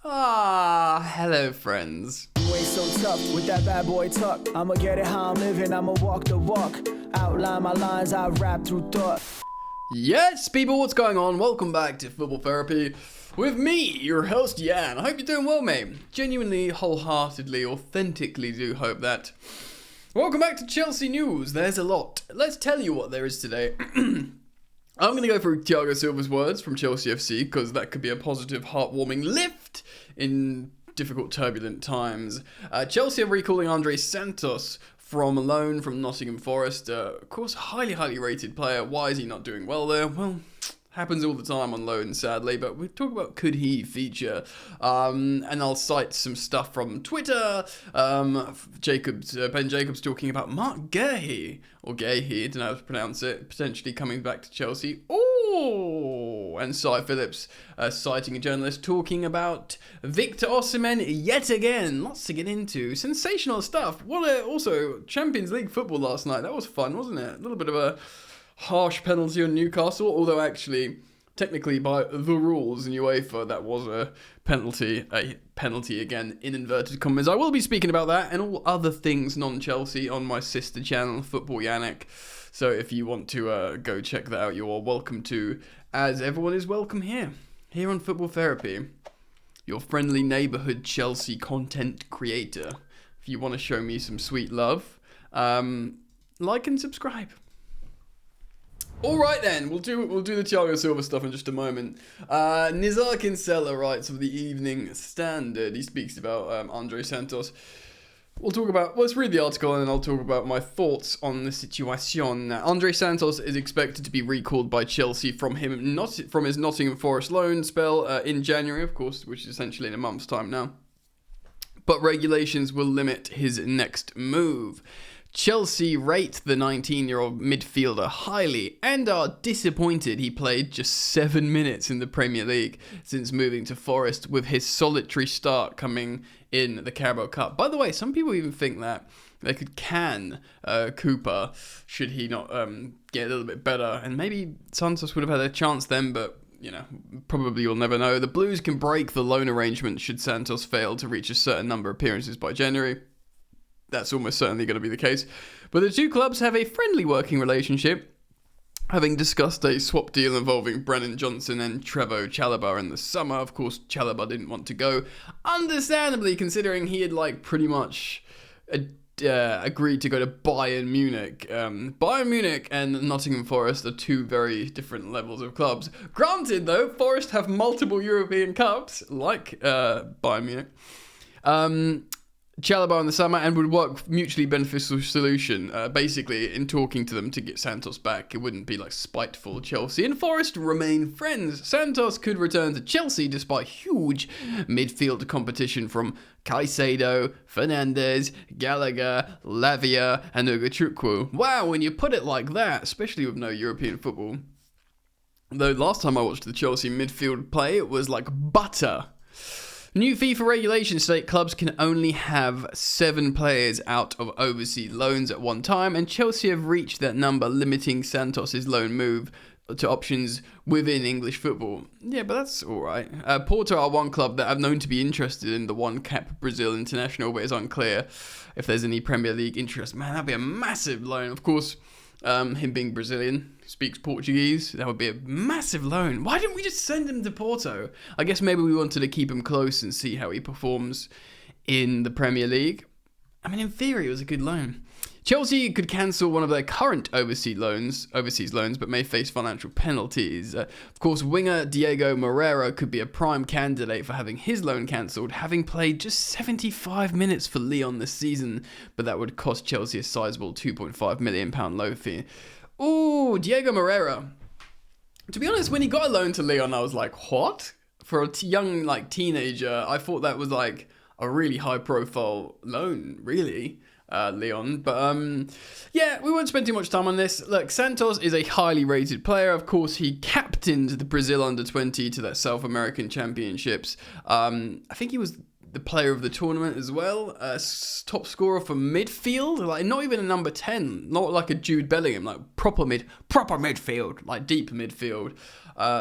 Hello friends. You ain't so tough with that bad boy tuck. I'ma get it how I'm living, I'ma walk the walk. Outline my lines, I rap through thought. Yes, people, what's going on? Welcome back to Football Therapy with me, your host, Jan. I hope you're doing well, mate. Genuinely, wholeheartedly, authentically do hope that. Welcome back to Chelsea News. There's a lot. Let's tell you what there is today. I'm going to go through Thiago Silva's words from Chelsea FC because that could be a positive, heartwarming lift in difficult, turbulent times. Chelsea are recalling Andrey Santos from loan from Nottingham Forest. Of course, highly rated player. Why is he not doing well there? Well, happens all the time on loan, sadly, but we talk about could he feature, and I'll cite some stuff from Twitter. Ben Jacobs talking about Mark Guehi, or Guehi, I don't know how to pronounce it, potentially coming back to Chelsea. Oh, and Cy Phillips citing a journalist talking about Victor Osimhen yet again. Lots to get into. Sensational stuff. Also Champions League football last night. That was fun, wasn't it? A little bit of a harsh penalty on Newcastle, although actually, technically by the rules in UEFA, that was a penalty again, in inverted commas. I will be speaking about that and all other things non-Chelsea on my sister channel, Football Yannick. So if you want to go check that out, you are welcome to, as everyone is welcome here on Football Therapy, your friendly neighbourhood Chelsea content creator. If you want to show me some sweet love, like and subscribe. All right then, we'll do the Thiago Silva stuff in just a moment. Nizar Kinsella writes of the Evening Standard. He speaks about Andrey Santos. Let's read the article and then I'll talk about my thoughts on the situation. Andrey Santos is expected to be recalled by Chelsea from his Nottingham Forest loan spell in January, of course, which is essentially in a month's time now. But regulations will limit his next move. Chelsea rate the 19-year-old midfielder highly and are disappointed he played just 7 minutes in the Premier League since moving to Forest, with his solitary start coming in the Carabao Cup. By the way, some people even think that they could can Cooper should he not get a little bit better, and maybe Santos would have had a chance then, but probably you'll never know. The Blues can break the loan arrangement should Santos fail to reach a certain number of appearances by January. That's almost certainly going to be the case. But the two clubs have a friendly working relationship, having discussed a swap deal involving Brennan Johnson and Trevoh Chalobah in the summer. Of course, Chalobah didn't want to go, understandably, considering he had pretty much agreed to go to Bayern Munich. Bayern Munich and Nottingham Forest are two very different levels of clubs. Granted, though, Forest have multiple European Cups, like Bayern Munich. Chalobah in the summer, and would work mutually beneficial solution, basically in talking to them to get Santos back. It wouldn't be spiteful. Chelsea and Forest remain friends. Santos could return to Chelsea despite huge midfield competition from Caicedo, Fernandes, Gallagher, Lavia and Ugachukwu. Wow, when you put it like that, especially with no European football. Though last time I watched the Chelsea midfield play, it was like butter. New FIFA regulations state clubs can only have 7 players out of overseas loans at one time, and Chelsea have reached that number, limiting Santos' loan move to options within English football. Yeah, but that's alright. Porto are one club that I've known to be interested in the one-cap Brazil international, but it's unclear if there's any Premier League interest. Man, that'd be a massive loan. Of course, him being Brazilian, speaks Portuguese, that would be a massive loan. Why didn't we just send him to Porto? I guess maybe we wanted to keep him close and see how he performs in the Premier League. I mean, in theory, it was a good loan. Chelsea could cancel one of their current overseas loans, but may face financial penalties. Of course, winger Diego Moreira could be a prime candidate for having his loan cancelled, having played just 75 minutes for Lyon this season, but that would cost Chelsea a sizable £2.5 million loan fee. Ooh, Diego Moreira. To be honest, when he got a loan to Lyon, I was like, what? For a young teenager, I thought that was a really high-profile loan, really. Lyon, but yeah, we won't spend too much time on this. Look, Santos is a highly rated player. Of course, he captained the Brazil under-20 to that South American Championships. I think he was the player of the tournament as well. Top scorer for midfield, like not even a number 10, not like a Jude Bellingham, like proper midfield, like deep midfield.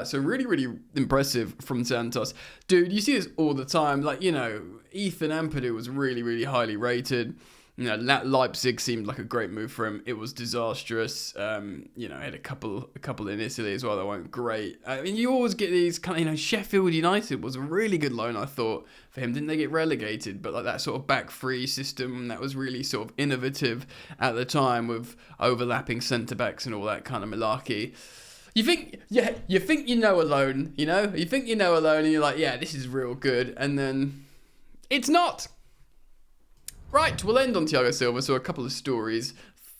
So really, really impressive from Santos. Dude, you see this all the time. Like, you know, Ethan Ampadu was really, really highly rated. You know, Leipzig seemed like a great move for him. It was disastrous. You know, had a couple in Italy as well that weren't great. I mean, you always get these kind of, you know, Sheffield United was a really good loan, I thought, for him. Didn't they get relegated? But like that sort of back three system that was really sort of innovative at the time with overlapping centre backs and all that kind of malarkey. You think you know a loan, you know? You think you know a loan and you're like, yeah, this is real good. And then it's not. Right, we'll end on Thiago Silva, so a couple of stories.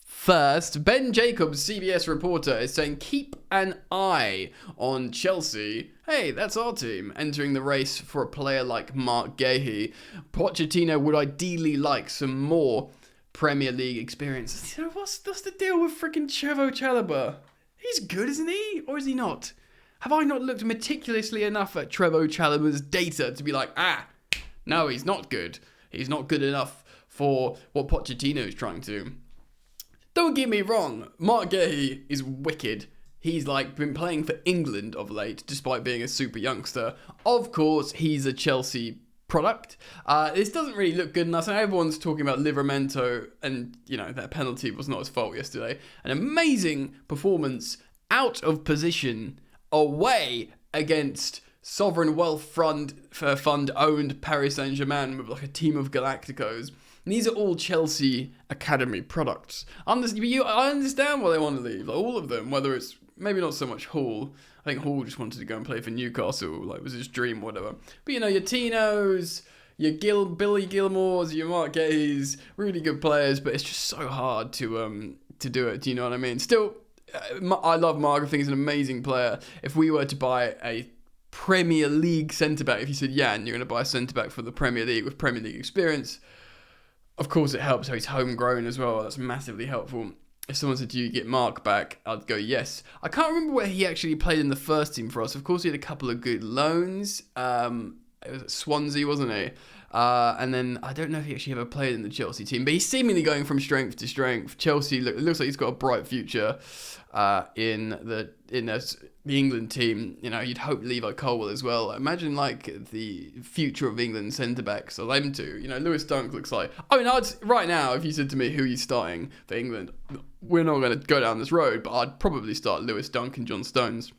First, Ben Jacobs, CBS reporter, is saying keep an eye on Chelsea. Hey, that's our team, entering the race for a player like Mark Guehi. Pochettino would ideally like some more Premier League experience. You know, what's the deal with freaking Trevoh Chalobah? He's good, isn't he? Or is he not? Have I not looked meticulously enough at Trevoh Chalobah's data to be like, no, he's not good. He's not good enough for what Pochettino is trying to do. Don't get me wrong, Mark Guehi is wicked. He's like been playing for England of late, despite being a super youngster. Of course, he's a Chelsea product. This doesn't really look good enough. And everyone's talking about Livramento, and you know that penalty was not his fault yesterday. An amazing performance out of position away against sovereign wealth fund owned Paris Saint-Germain with like a team of Galacticos. And these are all Chelsea Academy products. I understand why they want to leave. Like, all of them, whether it's maybe not so much Hall. I think Hall just wanted to go and play for Newcastle, like it was his dream, whatever. But you know, your Tinos, your Billy Gilmores, your Mark Guehis, really good players, but it's just so hard to do it. Do you know what I mean? Still, I love Mark. I think he's an amazing player. If we were to buy a Premier League centre-back, if you said, yeah, and you're going to buy a centre-back for the Premier League with Premier League experience, of course it helps how he's homegrown as well. That's massively helpful. If someone said, do you get Mark back? I'd go, yes. I can't remember where he actually played in the first team for us. Of course, he had a couple of good loans. It was at Swansea, wasn't he? And then I don't know if he actually ever played in the Chelsea team, but he's seemingly going from strength to strength. Chelsea, it looks like he's got a bright future in the England team. You know, you'd hope Levi Colwill as well. Imagine like the future of England centre backs, or them two. You know, Lewis Dunk looks like. I mean, right now, if you said to me who he's starting for England, we're not going to go down this road, but I'd probably start Lewis Dunk and John Stones.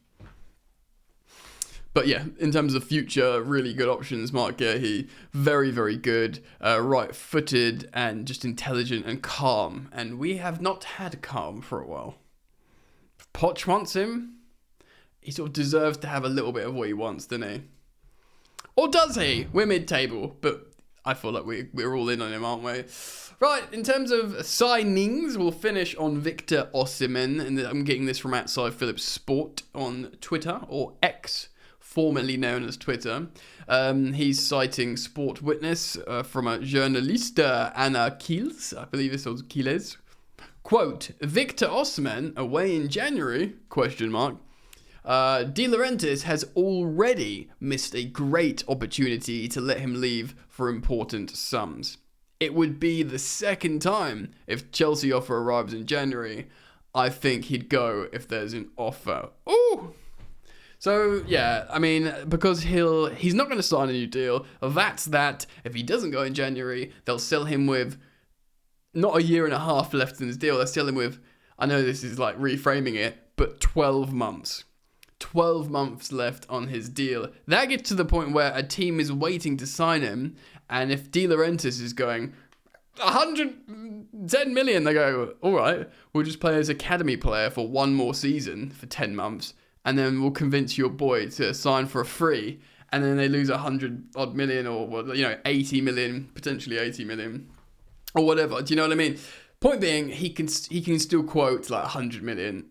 But yeah, in terms of future, really good options. Mark Guehi, very, very good, right-footed and just intelligent and calm. And we have not had calm for a while. If Poch wants him, he sort of deserves to have a little bit of what he wants, doesn't he? Or does he? We're mid-table, but I feel like we're all in on him, aren't we? Right, in terms of signings, we'll finish on Victor Osimhen. And I'm getting this from outside Phillips Sport on Twitter, or X, formerly known as Twitter. He's citing Sport Witness from a journalista, Anna Kiels, I believe this was Kiles. Quote, Victor Osimhen away in January, ? De Laurentiis has already missed a great opportunity to let him leave for important sums. It would be the second time if Chelsea offer arrives in January. I think he'd go if there's an offer. Ooh! So, yeah, I mean, because he's not going to sign a new deal. That's that. If he doesn't go in January, they'll sell him with not a year and a half left in his deal. They'll sell him with, I know this is like reframing it, but 12 months. 12 months left on his deal. That gets to the point where a team is waiting to sign him, and if De Laurentiis is going 110 million, they go, all right, we'll just play as academy player for one more season for 10 months, and then we'll convince your boy to sign for a free, and then they lose 100 odd million, or 80 million, potentially 80 million, or whatever. Do you know what I mean? Point being, he can still quote like 100 million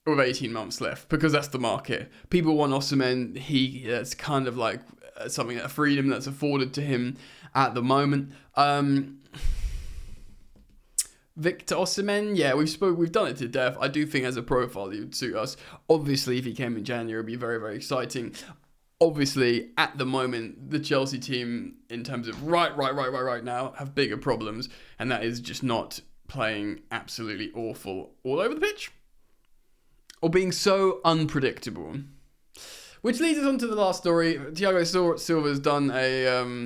with 18 months left, because that's the market. People want Osimhen. It's kind of like something, a freedom that's afforded to him at the moment. Victor Osimhen, yeah, we've done it to death. I do think as a profile he would suit us. Obviously, if he came in January, it would be very, very exciting. Obviously, at the moment, the Chelsea team, in terms of right now, have bigger problems, and that is just not playing absolutely awful all over the pitch, or being so unpredictable. Which leads us on to the last story. Thiago Silva's done a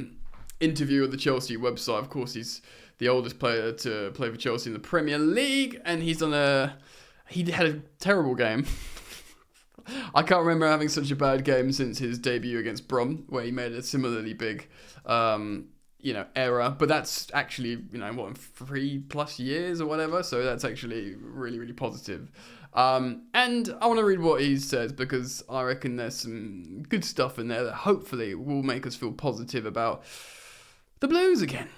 interview with the Chelsea website. Of course, he's the oldest player to play for Chelsea in the Premier League, and he had a terrible game. I can't remember having such a bad game since his debut against Brom, where he made a similarly big, error. But that's actually, 3+ years or whatever. So that's actually really, really positive. And I want to read what he says, because I reckon there's some good stuff in there that hopefully will make us feel positive about the Blues again.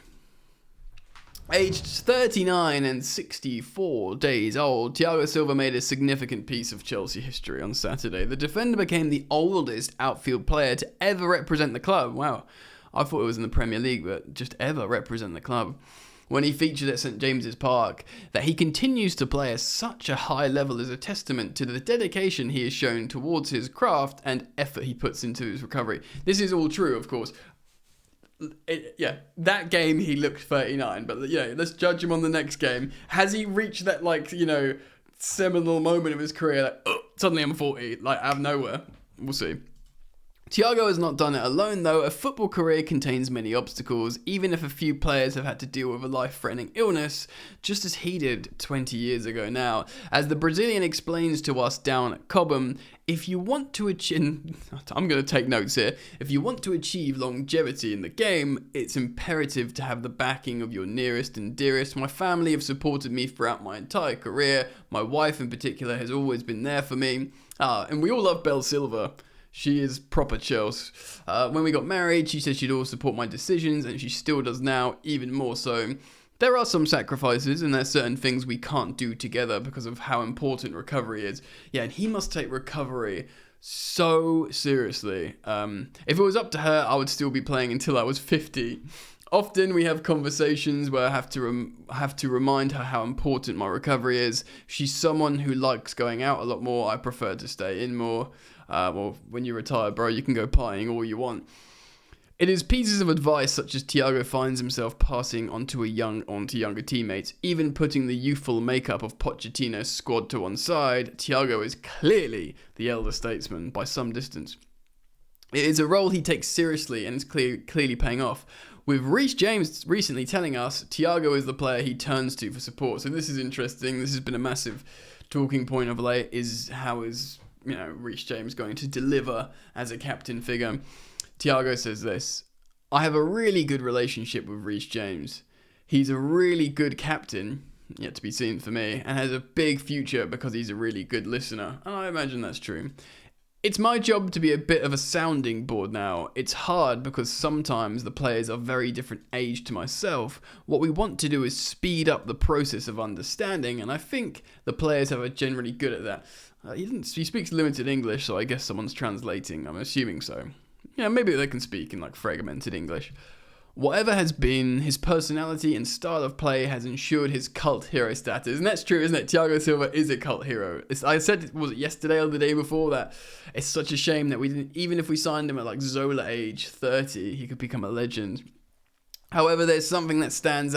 Aged 39 and 64 days old, Thiago Silva made a significant piece of Chelsea history on Saturday. The defender became the oldest outfield player to ever represent the club. Wow, I thought it was in the Premier League, but just ever represent the club. When he featured at St James's Park, that he continues to play at such a high level is a testament to the dedication he has shown towards his craft and effort he puts into his recovery. This is all true, of course. That game he looked 39, but let's judge him on the next game. Has he reached that seminal moment of his career, suddenly I'm 40, out of nowhere? We'll see. Thiago has not done it alone though. A football career contains many obstacles, even if a few players have had to deal with a life-threatening illness, just as he did 20 years ago now. As the Brazilian explains to us down at Cobham, if you want to achieve, I'm going to take notes here, if you want to achieve longevity in the game, it's imperative to have the backing of your nearest and dearest. My family have supported me throughout my entire career. My wife in particular has always been there for me. And we all love Belle Silva. She is proper Chelsea. When we got married, she said she'd always support my decisions, and she still does now, even more so. There are some sacrifices, and there's certain things we can't do together because of how important recovery is. Yeah, and he must take recovery so seriously. If it was up to her, I would still be playing until I was 50. Often we have conversations where I have to remind her how important my recovery is. She's someone who likes going out a lot more. I prefer to stay in more. Well, when you retire, bro, you can go partying all you want. It is pieces of advice such as Thiago finds himself passing onto younger teammates, even putting the youthful makeup of Pochettino's squad to one side. Thiago is clearly the elder statesman by some distance. It is a role he takes seriously and is clearly paying off. With Reece James recently telling us Thiago is the player he turns to for support. So this is interesting. This has been a massive talking point of late, is how is Reece James going to deliver as a captain figure. Thiago says this: I have a really good relationship with Reece James. He's a really good captain, yet to be seen for me, and has a big future because he's a really good listener. And I imagine that's true. It's my job to be a bit of a sounding board now. It's hard because sometimes the players are very different age to myself. What we want to do is speed up the process of understanding, and I think the players are generally good at that. He speaks limited English, so I guess someone's translating. I'm assuming so. Yeah, maybe they can speak in fragmented English. Whatever has been, his personality and style of play has ensured his cult hero status. And that's true, isn't it? Thiago Silva is a cult hero. I said, was it yesterday or the day before, that it's such a shame that we didn't, even if we signed him at Zola age 30, he could become a legend. However, there's something that stands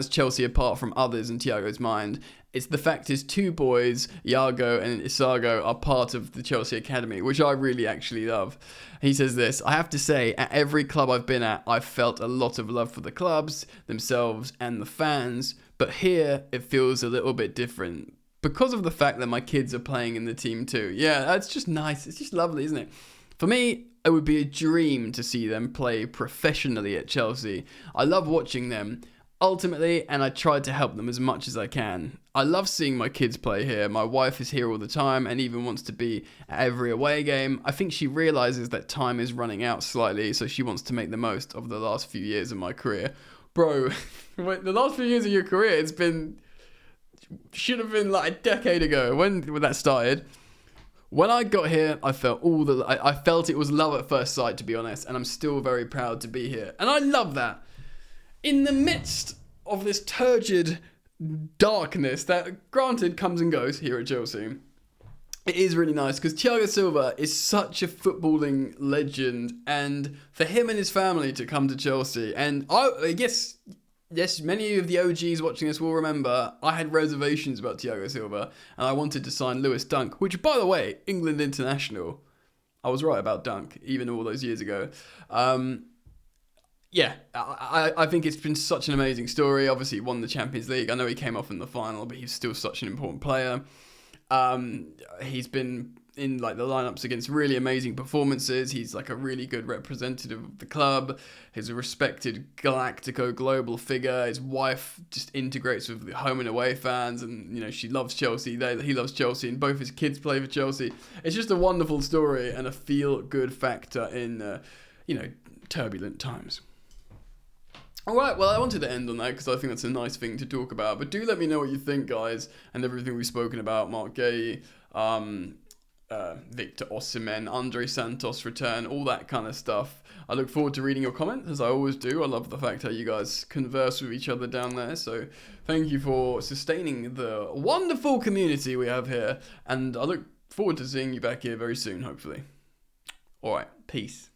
Chelsea apart from others in Thiago's mind. It's the fact his two boys, Iago and Isago, are part of the Chelsea Academy, which I really actually love. He says this: I have to say, at every club I've been at, I've felt a lot of love for the clubs, themselves, and the fans. But here, it feels a little bit different because of the fact that my kids are playing in the team too. Yeah, that's just nice. It's just lovely, isn't it? For me, it would be a dream to see them play professionally at Chelsea. I love watching them. Ultimately, and I try to help them as much as I can. I love seeing my kids play here. My wife is here all the time and even wants to be at every away game. I think she realises that time is running out slightly, so she wants to make the most of the last few years of my career. Bro, the last few years of your career, should have been a decade ago when that started. When I got here, I felt I felt it was love at first sight, to be honest, and I'm still very proud to be here. And I love that. In the midst of this turgid darkness that, granted, comes and goes here at Chelsea, It is really nice because Thiago Silva is such a footballing legend, and for him and his family to come to Chelsea, and I guess, yes, many of the OGs watching this will remember I had reservations about Thiago Silva, and I wanted to sign Lewis Dunk, which, by the way, England international. I was right about Dunk, even all those years ago. Yeah, I think it's been such an amazing story. Obviously, he won the Champions League. I know he came off in the final, but he's still such an important player. He's been in like the lineups against really amazing performances. He's like a really good representative of the club. He's a respected Galactico global figure. His wife just integrates with the home and away fans, and you know she loves Chelsea. He loves Chelsea, and both his kids play for Chelsea. It's just a wonderful story and a feel-good factor in turbulent times. Alright, well I wanted to end on that because I think that's a nice thing to talk about, but do let me know what you think, guys, and everything we've spoken about. Mark Guehi, Victor Osimhen, Andrey Santos return, all that kind of stuff. I look forward to reading your comments, as I always do. I love the fact how you guys converse with each other down there, so thank you for sustaining the wonderful community we have here, and I look forward to seeing you back here very soon, hopefully. Alright, peace.